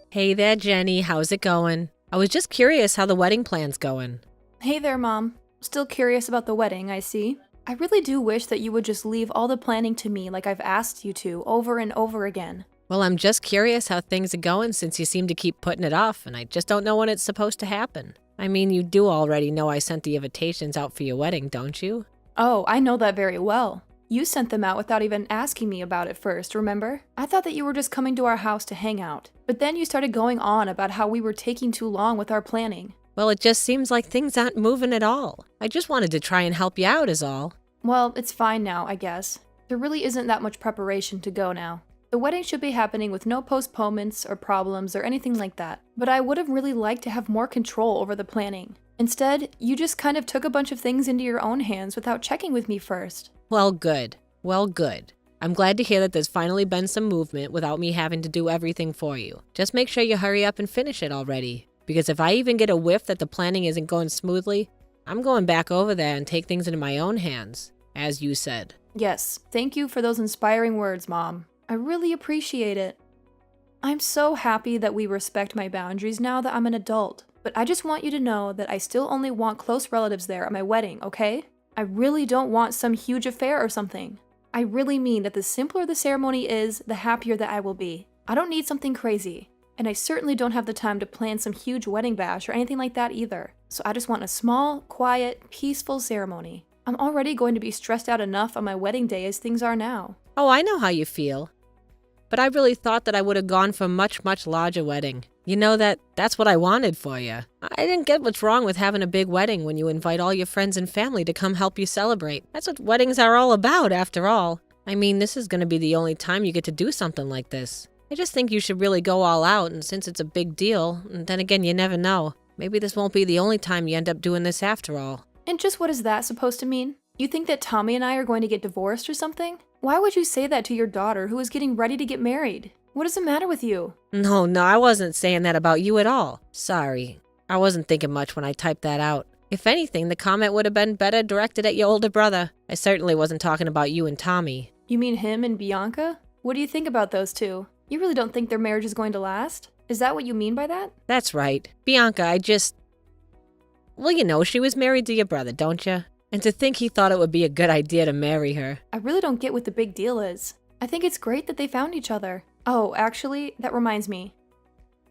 Hey there, Jenny. How's it going? I was just curious how the wedding plan's going. Hey there, Mom. Still curious about the wedding, I see. I really do wish that you would just leave all the planning to me like I've asked you to over and over again. Well, I'm just curious how things are going since you seem to keep putting it off, and I just don't know when it's supposed to happen. I mean, you do already know I sent the invitations out for your wedding, don't you? Oh, I know that very well. You sent them out without even asking me about it first, remember? I thought that you were just coming to our house to hang out. But then you started going on about how we were taking too long with our planning. Well, it just seems like things aren't moving at all. I just wanted to try and help you out is all. Well, it's fine now, I guess. There really isn't that much preparation to go now. The wedding should be happening with no postponements or problems or anything like that. But I would have really liked to have more control over the planning. Instead, you just kind of took a bunch of things into your own hands without checking with me first. Well, good. Well, good. I'm glad to hear that there's finally been some movement without me having to do everything for you. Just make sure you hurry up and finish it already. Because if I even get a whiff that the planning isn't going smoothly, I'm going back over there and take things into my own hands, as you said. Yes, thank you for those inspiring words, Mom. I really appreciate it. I'm so happy that we respect my boundaries now that I'm an adult, but I just want you to know that I still only want close relatives there at my wedding, okay? I really don't want some huge affair or something. I really mean that the simpler the ceremony is, the happier that I will be. I don't need something crazy, and I certainly don't have the time to plan some huge wedding bash or anything like that either. So I just want a small, quiet, peaceful ceremony. I'm already going to be stressed out enough on my wedding day as things are now. Oh, I know how you feel. But I really thought that I would have gone for a much, much larger wedding. You know that's what I wanted for you. I didn't get what's wrong with having a big wedding when you invite all your friends and family to come help you celebrate. That's what weddings are all about, after all. I mean, this is going to be the only time you get to do something like this. I just think you should really go all out, and since it's a big deal, and then again, you never know. Maybe this won't be the only time you end up doing this after all. And just what is that supposed to mean? You think that Tommy and I are going to get divorced or something? Why would you say that to your daughter who is getting ready to get married? What is the matter with you? No, I wasn't saying that about you at all. Sorry. I wasn't thinking much when I typed that out. If anything, the comment would have been better directed at your older brother. I certainly wasn't talking about you and Tommy. You mean him and Bianca? What do you think about those two? You really don't think their marriage is going to last? Is that what you mean by that? That's right. Bianca, Well, you know, she was married to your brother, don't you? And to think he thought it would be a good idea to marry her. I really don't get what the big deal is. I think it's great that they found each other. Oh, actually, that reminds me.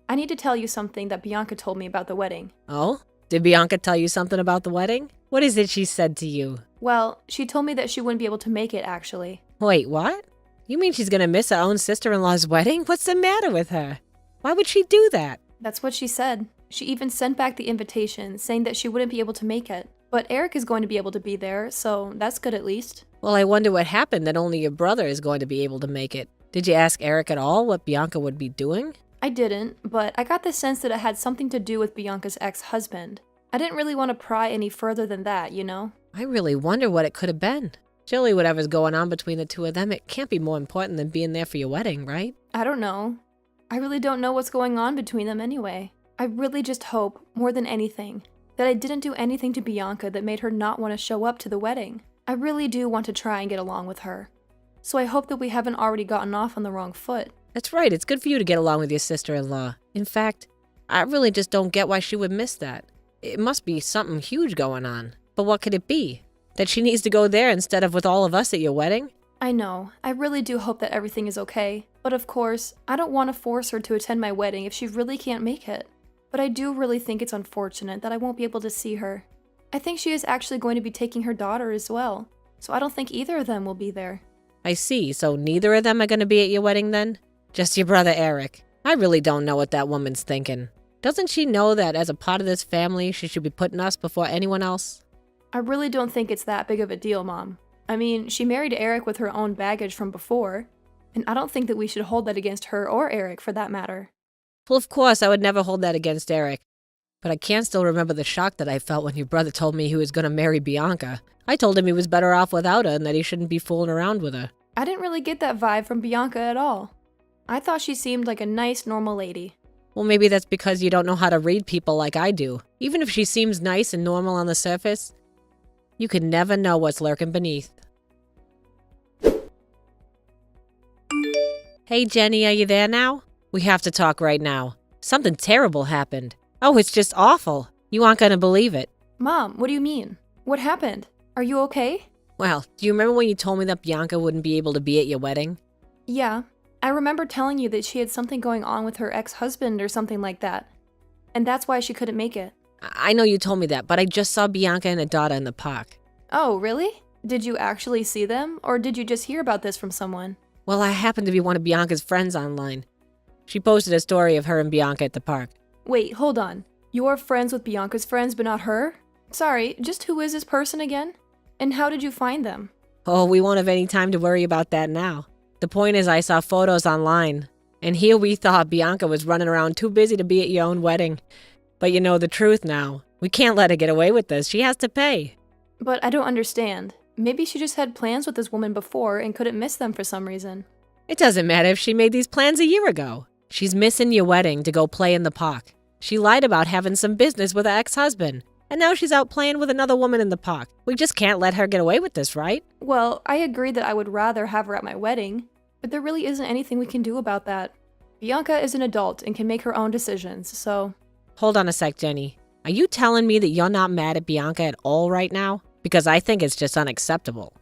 I need to tell you something that Bianca told me about the wedding. Oh? Did Bianca tell you something about the wedding? What is it she said to you? Well, she told me that she wouldn't be able to make it, actually. Wait, what? You mean she's gonna miss her own sister-in-law's wedding? What's the matter with her? Why would she do that? That's what she said. She even sent back the invitation, saying that she wouldn't be able to make it. But Eric is going to be able to be there, so that's good at least. Well, I wonder what happened that only your brother is going to be able to make it. Did you ask Eric at all what Bianca would be doing? I didn't, but I got the sense that it had something to do with Bianca's ex-husband. I didn't really want to pry any further than that, you know? I really wonder what it could have been. Surely whatever's going on between the two of them, it can't be more important than being there for your wedding, right? I don't know. I really don't know what's going on between them anyway. I really just hope, more than anything, that I didn't do anything to Bianca that made her not want to show up to the wedding. I really do want to try and get along with her. So I hope that we haven't already gotten off on the wrong foot. That's right, it's good for you to get along with your sister-in-law. In fact, I really just don't get why she would miss that. It must be something huge going on. But what could it be? That she needs to go there instead of with all of us at your wedding? I know. I really do hope that everything is okay. But of course, I don't want to force her to attend my wedding if she really can't make it. But I do really think it's unfortunate that I won't be able to see her. I think she is actually going to be taking her daughter as well. So I don't think either of them will be there. I see, so neither of them are going to be at your wedding then? Just your brother Eric. I really don't know what that woman's thinking. Doesn't she know that as a part of this family, she should be putting us before anyone else? I really don't think it's that big of a deal, Mom. I mean, she married Eric with her own baggage from before, and I don't think that we should hold that against her or Eric for that matter. Well, of course, I would never hold that against Eric. But I can still remember the shock that I felt when your brother told me he was going to marry Bianca. I told him he was better off without her and that he shouldn't be fooling around with her. I didn't really get that vibe from Bianca at all. I thought she seemed like a nice, normal lady. Well, maybe that's because you don't know how to read people like I do. Even if she seems nice and normal on the surface, you can never know what's lurking beneath. Hey, Jenny, are you there now? We have to talk right now. Something terrible happened. Oh, it's just awful. You aren't gonna believe it. Mom, what do you mean? What happened? Are you okay? Well, do you remember when you told me that Bianca wouldn't be able to be at your wedding? Yeah. I remember telling you that she had something going on with her ex-husband or something like that. And that's why she couldn't make it. I know you told me that, but I just saw Bianca and Adada in the park. Oh, really? Did you actually see them? Or did you just hear about this from someone? Well, I happened to be one of Bianca's friends online. She posted a story of her and Bianca at the park. Wait, hold on. You're friends with Bianca's friends, but not her? Sorry, just who is this person again? And how did you find them? Oh, we won't have any time to worry about that now. The point is I saw photos online, and here we thought Bianca was running around too busy to be at your own wedding. But you know the truth now. We can't let her get away with this. She has to pay. But I don't understand. Maybe she just had plans with this woman before and couldn't miss them for some reason. It doesn't matter if she made these plans a year ago. She's missing your wedding to go play in the park. She lied about having some business with her ex-husband, and now she's out playing with another woman in the park. We just can't let her get away with this, right? Well, I agree that I would rather have her at my wedding, but there really isn't anything we can do about that. Bianca is an adult and can make her own decisions, so... Hold on a sec, Jenny. Are you telling me that you're not mad at Bianca at all right now? Because I think it's just unacceptable.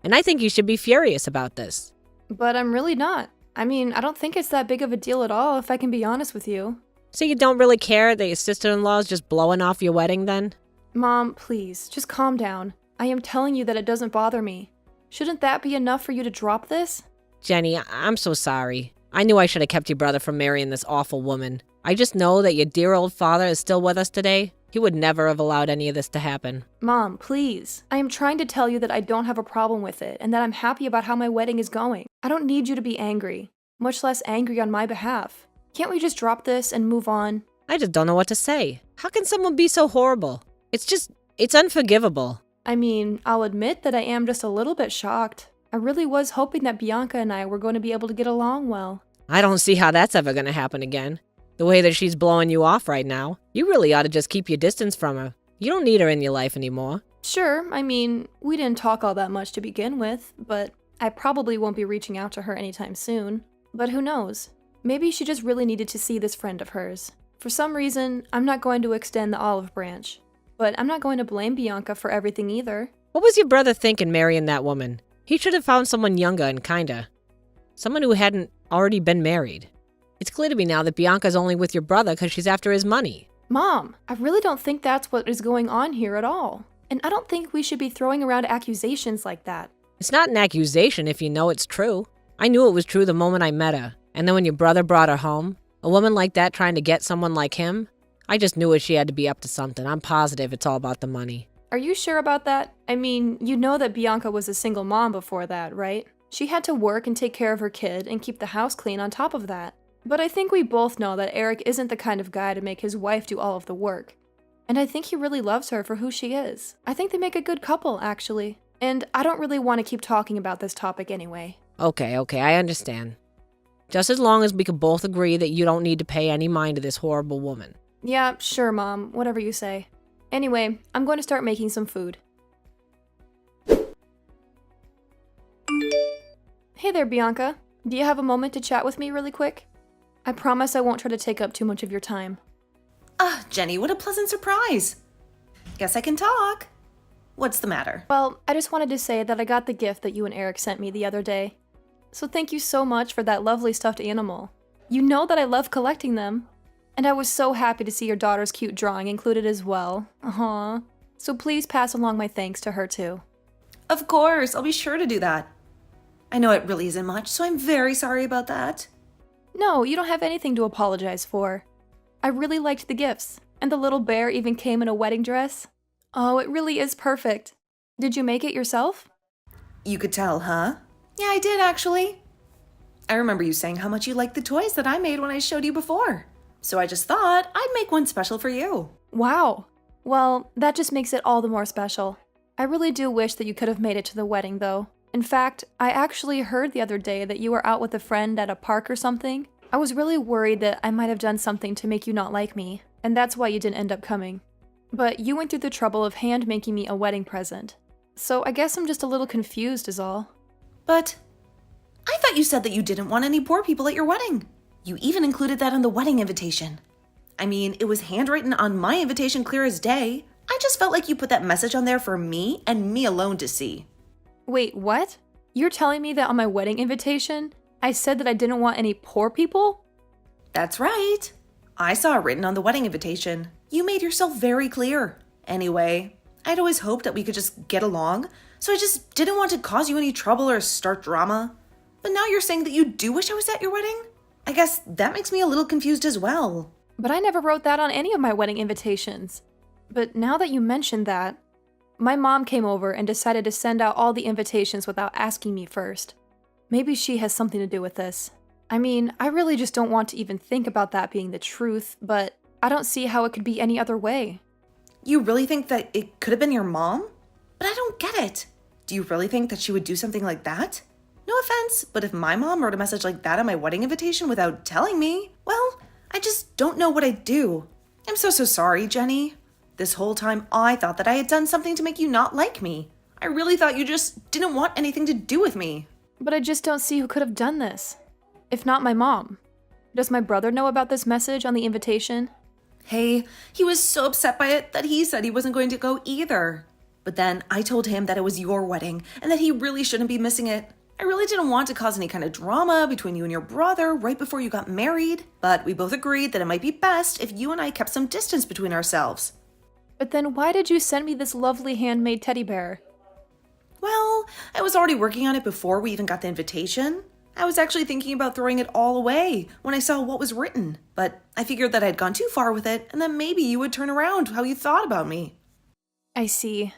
And I think you should be furious about this. But I'm really not. I mean, I don't think it's that big of a deal at all, if I can be honest with you. So you don't really care that your sister-in-law is just blowing off your wedding then? Mom, please, just calm down. I am telling you that it doesn't bother me. Shouldn't that be enough for you to drop this? Jenny, I'm so sorry. I knew I should have kept your brother from marrying this awful woman. I just know that your dear old father is still with us today. He would never have allowed any of this to happen. Mom, please. I am trying to tell you that I don't have a problem with it and that I'm happy about how my wedding is going. I don't need you to be angry, much less angry on my behalf. Can't we just drop this and move on? I just don't know what to say. How can someone be so horrible? It's unforgivable. I mean, I'll admit that I am just a little bit shocked. I really was hoping that Bianca and I were going to be able to get along well. I don't see how that's ever going to happen again. The way that she's blowing you off right now, you really ought to just keep your distance from her. You don't need her in your life anymore. Sure, I mean, we didn't talk all that much to begin with, but I probably won't be reaching out to her anytime soon. But who knows? Maybe she just really needed to see this friend of hers. For some reason, I'm not going to extend the olive branch. But I'm not going to blame Bianca for everything either. What was your brother thinking marrying that woman? He should have found someone younger and kinder. Someone who hadn't already been married. It's clear to me now that Bianca's only with your brother because she's after his money. Mom, I really don't think that's what is going on here at all. And I don't think we should be throwing around accusations like that. It's not an accusation if you know it's true. I knew it was true the moment I met her. And then when your brother brought her home, a woman like that trying to get someone like him, I just knew she had to be up to something. I'm positive it's all about the money. Are you sure about that? I mean, you know that Bianca was a single mom before that, right? She had to work and take care of her kid and keep the house clean on top of that. But I think we both know that Eric isn't the kind of guy to make his wife do all of the work. And I think he really loves her for who she is. I think they make a good couple, actually. And I don't really want to keep talking about this topic anyway. Okay, I understand. Just as long as we can both agree that you don't need to pay any mind to this horrible woman. Yeah, sure, Mom. Whatever you say. Anyway, I'm going to start making some food. Hey there, Bianca. Do you have a moment to chat with me really quick? I promise I won't try to take up too much of your time. Ah, Jenny, what a pleasant surprise. Guess I can talk. What's the matter? Well, I just wanted to say that I got the gift that you and Eric sent me the other day. So thank you so much for that lovely stuffed animal. You know that I love collecting them. And I was so happy to see your daughter's cute drawing included as well. Aww. So please pass along my thanks to her too. Of course, I'll be sure to do that. I know it really isn't much, so I'm very sorry about that. No, you don't have anything to apologize for. I really liked the gifts, and the little bear even came in a wedding dress. Oh, it really is perfect. Did you make it yourself? You could tell, huh? Yeah, I did actually. I remember you saying how much you liked the toys that I made when I showed you before. So I just thought I'd make one special for you. Wow. Well, that just makes it all the more special. I really do wish that you could have made it to the wedding, though. In fact, I actually heard the other day that you were out with a friend at a park or something. I was really worried that I might have done something to make you not like me, and that's why you didn't end up coming. But you went through the trouble of hand-making me a wedding present. So I guess I'm just a little confused is all. But I thought you said that you didn't want any poor people at your wedding. You even included that on the wedding invitation. I mean, it was handwritten on my invitation clear as day. I just felt like you put that message on there for me and me alone to see. Wait, what? You're telling me that on my wedding invitation, I said that I didn't want any poor people? That's right. I saw it written on the wedding invitation. You made yourself very clear. Anyway, I'd always hoped that we could just get along, so I just didn't want to cause you any trouble or start drama. But now you're saying that you do wish I was at your wedding? I guess that makes me a little confused as well. But I never wrote that on any of my wedding invitations. But now that you mentioned that, my mom came over and decided to send out all the invitations without asking me first. Maybe she has something to do with this. I mean, I really just don't want to even think about that being the truth, but I don't see how it could be any other way. You really think that it could have been your mom? But I don't get it. Do you really think that she would do something like that? No offense, but if my mom wrote a message like that on my wedding invitation without telling me, well, I just don't know what I'd do. I'm so sorry, Jenny. This whole time I thought that I had done something to make you not like me. I really thought you just didn't want anything to do with me. But I just don't see who could have done this. If not my mom. Does my brother know about this message on the invitation? Hey, he was so upset by it that he said he wasn't going to go either. But then I told him that it was your wedding and that he really shouldn't be missing it. I really didn't want to cause any kind of drama between you and your brother right before you got married, but we both agreed that it might be best if you and I kept some distance between ourselves. But then why did you send me this lovely handmade teddy bear? Well, I was already working on it before we even got the invitation. I was actually thinking about throwing it all away when I saw what was written, but I figured that I'd gone too far with it and that maybe you would turn around how you thought about me. I see.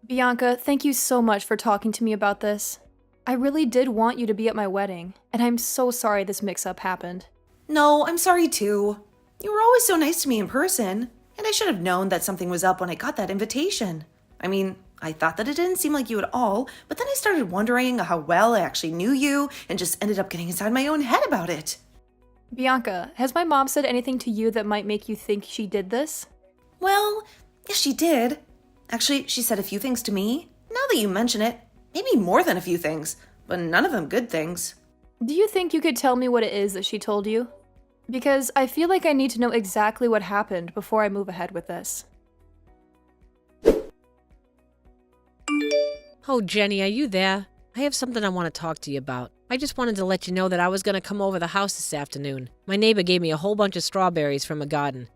Bianca, thank you so much for talking to me about this. I really did want you to be at my wedding, and I'm so sorry this mix-up happened. No, I'm sorry too. You were always so nice to me in person, and I should have known that something was up when I got that invitation. I mean, I thought that it didn't seem like you at all, but then I started wondering how well I actually knew you and just ended up getting inside my own head about it. Bianca, has my mom said anything to you that might make you think she did this? Well, yes, she did. Actually, she said a few things to me. Now that you mention it, maybe more than a few things, but none of them good things. Do you think you could tell me what it is that she told you? Because I feel like I need to know exactly what happened before I move ahead with this. Oh, Jenny, are you there? I have something I want to talk to you about. I just wanted to let you know that I was going to come over the house this afternoon. My neighbor gave me a whole bunch of strawberries from a garden.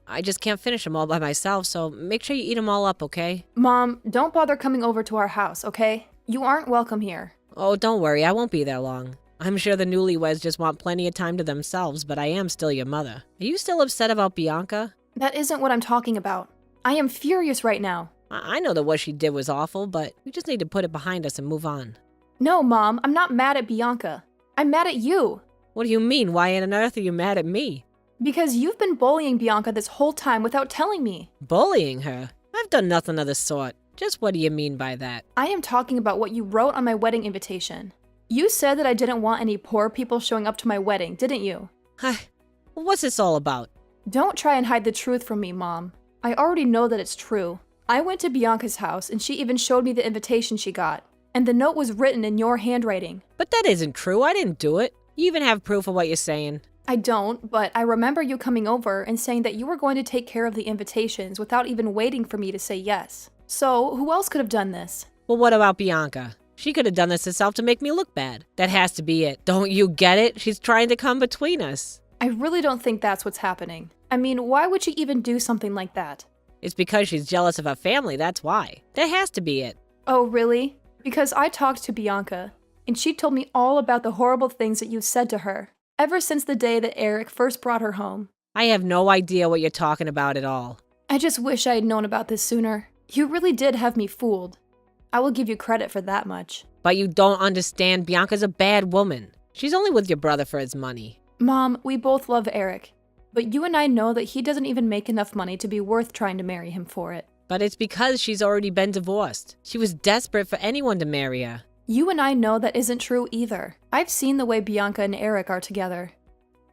I just can't finish them all by myself, so make sure you eat them all up, okay? Mom, don't bother coming over to our house, okay? You aren't welcome here. Oh, don't worry, I won't be there long. I'm sure the newlyweds just want plenty of time to themselves, but I am still your mother. Are you still upset about Bianca? That isn't what I'm talking about. I am furious right now. I know that what she did was awful, but we just need to put it behind us and move on. No, Mom, I'm not mad at Bianca. I'm mad at you. What do you mean? Why on earth are you mad at me? Because you've been bullying Bianca this whole time without telling me. Bullying her? I've done nothing of the sort. Just what do you mean by that? I am talking about what you wrote on my wedding invitation. You said that I didn't want any poor people showing up to my wedding, didn't you? What's this all about? Don't try and hide the truth from me, Mom. I already know that it's true. I went to Bianca's house and she even showed me the invitation she got. And the note was written in your handwriting. But that isn't true. I didn't do it. You even have proof of what you're saying. I don't, but I remember you coming over and saying that you were going to take care of the invitations without even waiting for me to say yes. So, who else could have done this? Well, what about Bianca? She could have done this herself to make me look bad. That has to be it. Don't you get it? She's trying to come between us. I really don't think that's what's happening. I mean, why would she even do something like that? It's because she's jealous of her family, that's why. That has to be it. Oh, really? Because I talked to Bianca, and she told me all about the horrible things that you said to her, ever since the day that Eric first brought her home. I have no idea what you're talking about at all. I just wish I had known about this sooner. You really did have me fooled. I will give you credit for that much. But you don't understand. Bianca's a bad woman. She's only with your brother for his money. Mom, we both love Eric. But you and I know that he doesn't even make enough money to be worth trying to marry him for it. But it's because she's already been divorced. She was desperate for anyone to marry her. You and I know that isn't true either. I've seen the way Bianca and Eric are together.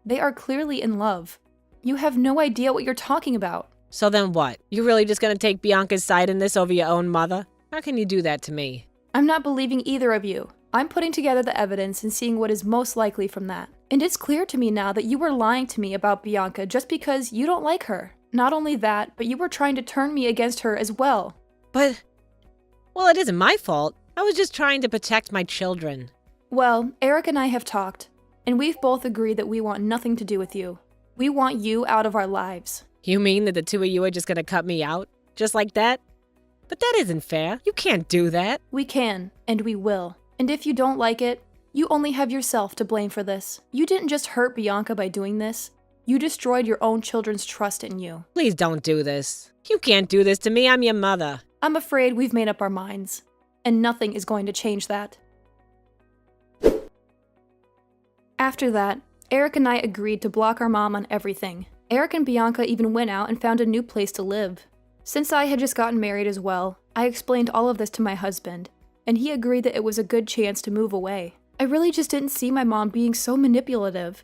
They are clearly in love. You have no idea what you're talking about. So then what? You're really just gonna take Bianca's side in this over your own mother? How can you do that to me? I'm not believing either of you. I'm putting together the evidence and seeing what is most likely from that. And it's clear to me now that you were lying to me about Bianca just because you don't like her. Not only that, but you were trying to turn me against her as well. But, well, it isn't my fault. I was just trying to protect my children. Well, Eric and I have talked, and we've both agreed that we want nothing to do with you. We want you out of our lives. You mean that the two of you are just gonna cut me out? Just like that? But that isn't fair. You can't do that. We can, and we will. And if you don't like it, you only have yourself to blame for this. You didn't just hurt Bianca by doing this. You destroyed your own children's trust in you. Please don't do this. You can't do this to me. I'm your mother. I'm afraid we've made up our minds, and nothing is going to change that. After that, Eric and I agreed to block our mom on everything. Eric and Bianca even went out and found a new place to live. Since I had just gotten married as well, I explained all of this to my husband, and he agreed that it was a good chance to move away. I really just didn't see my mom being so manipulative,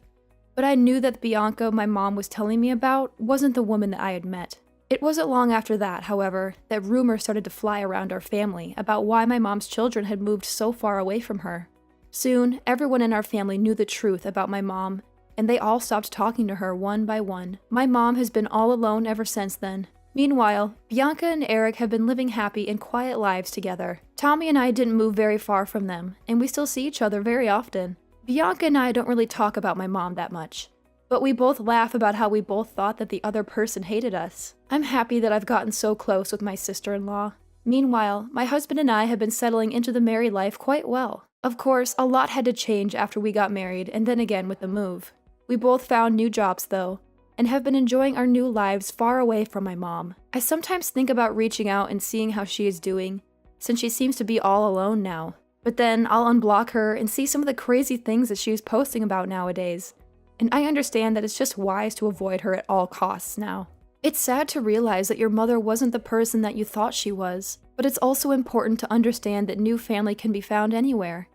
but I knew that Bianca my mom was telling me about wasn't the woman that I had met. It wasn't long after that, however, that rumors started to fly around our family about why my mom's children had moved so far away from her. Soon, everyone in our family knew the truth about my mom, and they all stopped talking to her one by one. My mom has been all alone ever since then. Meanwhile, Bianca and Eric have been living happy and quiet lives together. Tommy and I didn't move very far from them, and we still see each other very often. Bianca and I don't really talk about my mom that much, but we both laugh about how we both thought that the other person hated us. I'm happy that I've gotten so close with my sister-in-law. Meanwhile, my husband and I have been settling into the married life quite well. Of course, a lot had to change after we got married and then again with the move. We both found new jobs though, and have been enjoying our new lives far away from my mom. I sometimes think about reaching out and seeing how she is doing, since she seems to be all alone now. But then I'll unblock her and see some of the crazy things that she is posting about nowadays. And I understand that it's just wise to avoid her at all costs now. It's sad to realize that your mother wasn't the person that you thought she was, but it's also important to understand that new family can be found anywhere.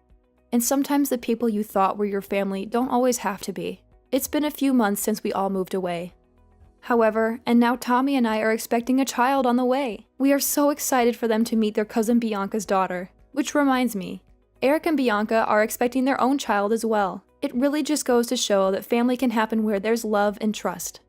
And sometimes the people you thought were your family don't always have to be. It's been a few months since we all moved away. However, and now Tommy and I are expecting a child on the way. We are so excited for them to meet their cousin Bianca's daughter. Which reminds me, Eric and Bianca are expecting their own child as well. It really just goes to show that family can happen where there's love and trust.